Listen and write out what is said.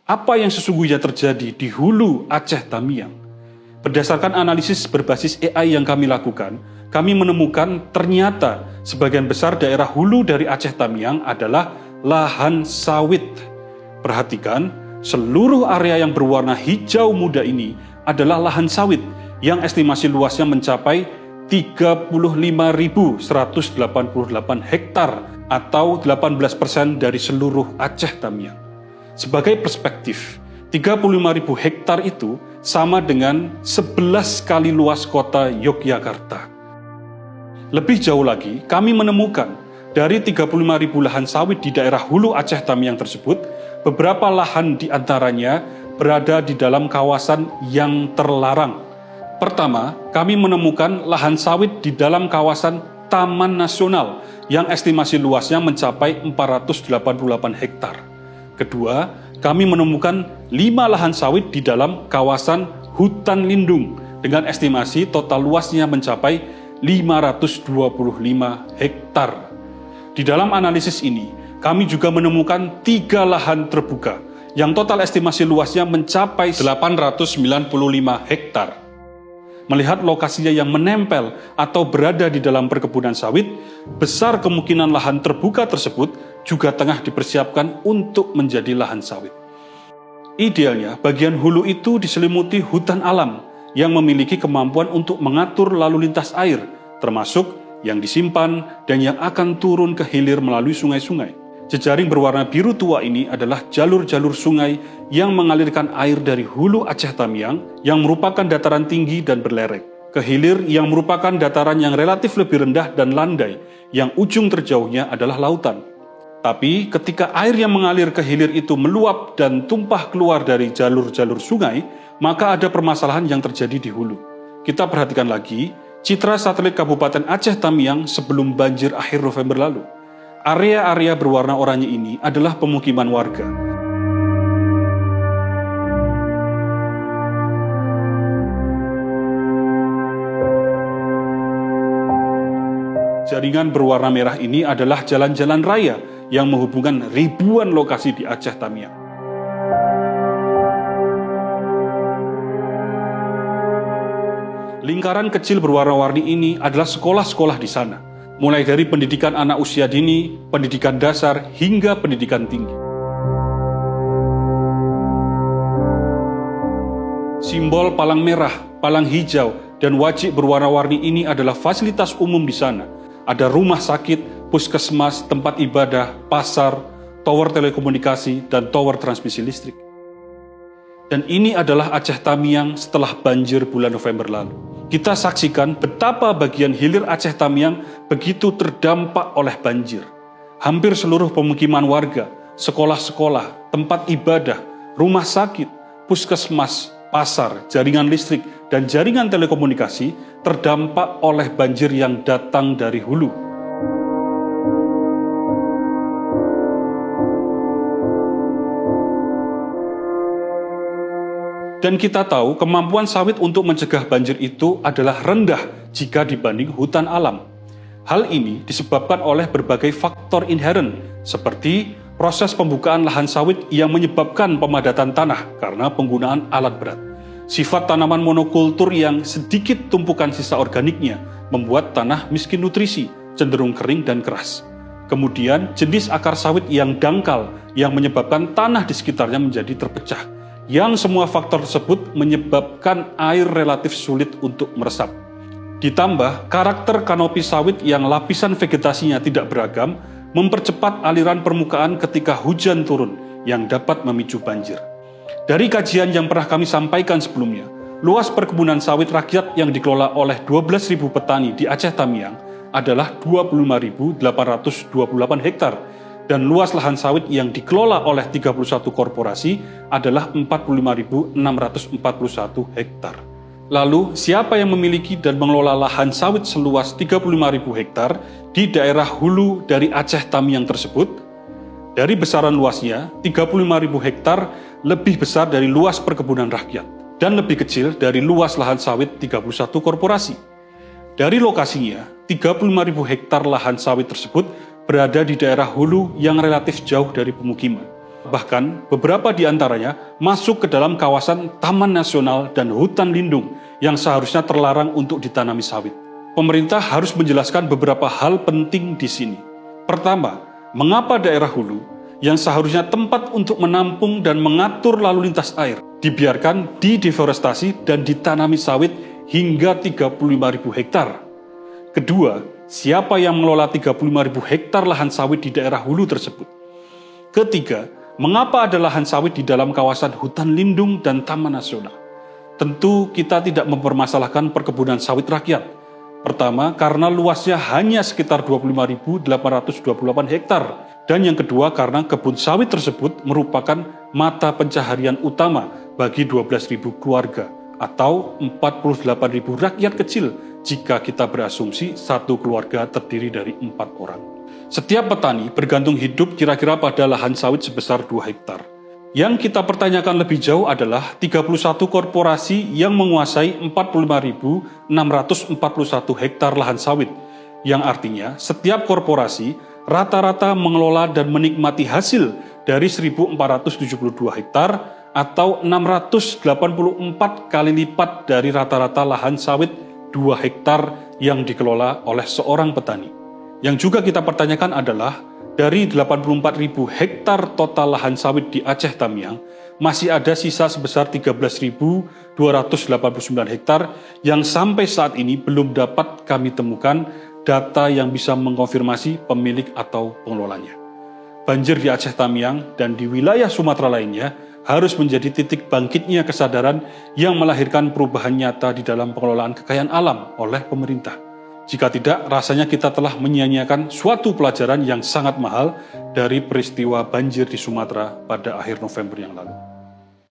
Apa yang sesungguhnya terjadi di hulu Aceh Tamiang? Berdasarkan analisis berbasis AI yang kami lakukan, kami menemukan ternyata sebagian besar daerah hulu dari Aceh Tamiang adalah lahan sawit. Perhatikan, seluruh area yang berwarna hijau muda ini adalah lahan sawit yang estimasi luasnya mencapai 35.188 hektar atau 18% dari seluruh Aceh Tamiang. Sebagai perspektif, 35.000 hektar itu sama dengan 11 kali luas kota Yogyakarta. Lebih jauh lagi, kami menemukan dari 35.000 lahan sawit di daerah hulu Aceh Tamiang tersebut, beberapa lahan di antaranya berada di dalam kawasan yang terlarang. Pertama, kami menemukan lahan sawit di dalam kawasan Taman Nasional yang estimasi luasnya mencapai 488 hektar. Kedua, kami menemukan 5 lahan sawit di dalam kawasan hutan lindung dengan estimasi total luasnya mencapai 525 hektar. Di dalam analisis ini, kami juga menemukan 3 lahan terbuka yang total estimasi luasnya mencapai 895 hektar. Melihat lokasinya yang menempel atau berada di dalam perkebunan sawit, besar kemungkinan lahan terbuka tersebut juga tengah dipersiapkan untuk menjadi lahan sawit. Idealnya, bagian hulu itu diselimuti hutan alam yang memiliki kemampuan untuk mengatur lalu lintas air, termasuk yang disimpan dan yang akan turun ke hilir melalui sungai-sungai. Jejaring berwarna biru tua ini adalah jalur-jalur sungai yang mengalirkan air dari hulu Aceh Tamiang yang merupakan dataran tinggi dan berlerek, ke hilir yang merupakan dataran yang relatif lebih rendah dan landai, yang ujung terjauhnya adalah lautan. Tapi ketika air yang mengalir ke hilir itu meluap dan tumpah keluar dari jalur-jalur sungai, maka ada permasalahan yang terjadi di hulu. Kita perhatikan lagi citra satelit Kabupaten Aceh Tamiang sebelum banjir akhir November lalu. Area-area berwarna oranye ini adalah pemukiman warga. Jaringan berwarna merah ini adalah jalan-jalan raya yang menghubungkan ribuan lokasi di Aceh Tamiang. Lingkaran kecil berwarna-warni ini adalah sekolah-sekolah di sana, mulai dari pendidikan anak usia dini, pendidikan dasar, hingga pendidikan tinggi. Simbol palang merah, palang hijau, dan wajik berwarna-warni ini adalah fasilitas umum di sana. Ada rumah sakit, puskesmas, tempat ibadah, pasar, tower telekomunikasi, dan tower transmisi listrik. Dan ini adalah Aceh Tamiang setelah banjir bulan November lalu. Kita saksikan betapa bagian hilir Aceh Tamiang begitu terdampak oleh banjir. Hampir seluruh pemukiman warga, sekolah-sekolah, tempat ibadah, rumah sakit, puskesmas, pasar, jaringan listrik, dan jaringan telekomunikasi terdampak oleh banjir yang datang dari hulu. Dan kita tahu kemampuan sawit untuk mencegah banjir itu adalah rendah jika dibanding hutan alam. Hal ini disebabkan oleh berbagai faktor inheren, seperti proses pembukaan lahan sawit yang menyebabkan pemadatan tanah karena penggunaan alat berat. Sifat tanaman monokultur yang sedikit tumpukan sisa organiknya membuat tanah miskin nutrisi, cenderung kering dan keras. Kemudian jenis akar sawit yang dangkal yang menyebabkan tanah di sekitarnya menjadi terpecah. Yang semua faktor tersebut menyebabkan air relatif sulit untuk meresap. Ditambah, karakter kanopi sawit yang lapisan vegetasinya tidak beragam mempercepat aliran permukaan ketika hujan turun yang dapat memicu banjir. Dari kajian yang pernah kami sampaikan sebelumnya, luas perkebunan sawit rakyat yang dikelola oleh 12.000 petani di Aceh Tamiang adalah 25.828 hektar, dan luas lahan sawit yang dikelola oleh 31 korporasi adalah 45.641 hektar. Lalu, siapa yang memiliki dan mengelola lahan sawit seluas 35.000 hektar di daerah hulu dari Aceh Tamiang tersebut? Dari besaran luasnya, 35.000 hektar lebih besar dari luas perkebunan rakyat dan lebih kecil dari luas lahan sawit 31 korporasi. Dari lokasinya, 35.000 hektar lahan sawit tersebut berada di daerah hulu yang relatif jauh dari pemukiman. Bahkan beberapa di antaranya masuk ke dalam kawasan taman nasional dan hutan lindung yang seharusnya terlarang untuk ditanami sawit. Pemerintah harus menjelaskan beberapa hal penting di sini. Pertama, mengapa daerah hulu yang seharusnya tempat untuk menampung dan mengatur lalu lintas air dibiarkan dideforestasi dan ditanami sawit hingga 35.000 hektar. Kedua, siapa yang mengelola 35.000 hektar lahan sawit di daerah hulu tersebut? Ketiga, mengapa ada lahan sawit di dalam kawasan hutan lindung dan taman nasional? Tentu kita tidak mempermasalahkan perkebunan sawit rakyat. Pertama, karena luasnya hanya sekitar 25.828 hektar. Dan yang kedua, karena kebun sawit tersebut merupakan mata pencaharian utama bagi 12.000 keluarga atau 48.000 rakyat kecil jika kita berasumsi satu keluarga terdiri dari 4 orang. Setiap petani bergantung hidup kira-kira pada lahan sawit sebesar 2 hektar. Yang kita pertanyakan lebih jauh adalah 31 korporasi yang menguasai 45.641 hektar lahan sawit, yang artinya setiap korporasi rata-rata mengelola dan menikmati hasil dari 1.472 hektar atau 684 kali lipat dari rata-rata lahan sawit 2 hektar yang dikelola oleh seorang petani. Yang juga kita pertanyakan adalah dari 84.000 hektar total lahan sawit di Aceh Tamiang, masih ada sisa sebesar 13.289 hektar yang sampai saat ini belum dapat kami temukan data yang bisa mengkonfirmasi pemilik atau pengelolanya. Banjir di Aceh Tamiang dan di wilayah Sumatera lainnya harus menjadi titik bangkitnya kesadaran yang melahirkan perubahan nyata di dalam pengelolaan kekayaan alam oleh pemerintah. Jika tidak, rasanya kita telah menyia-nyiakan suatu pelajaran yang sangat mahal dari peristiwa banjir di Sumatera pada akhir November yang lalu.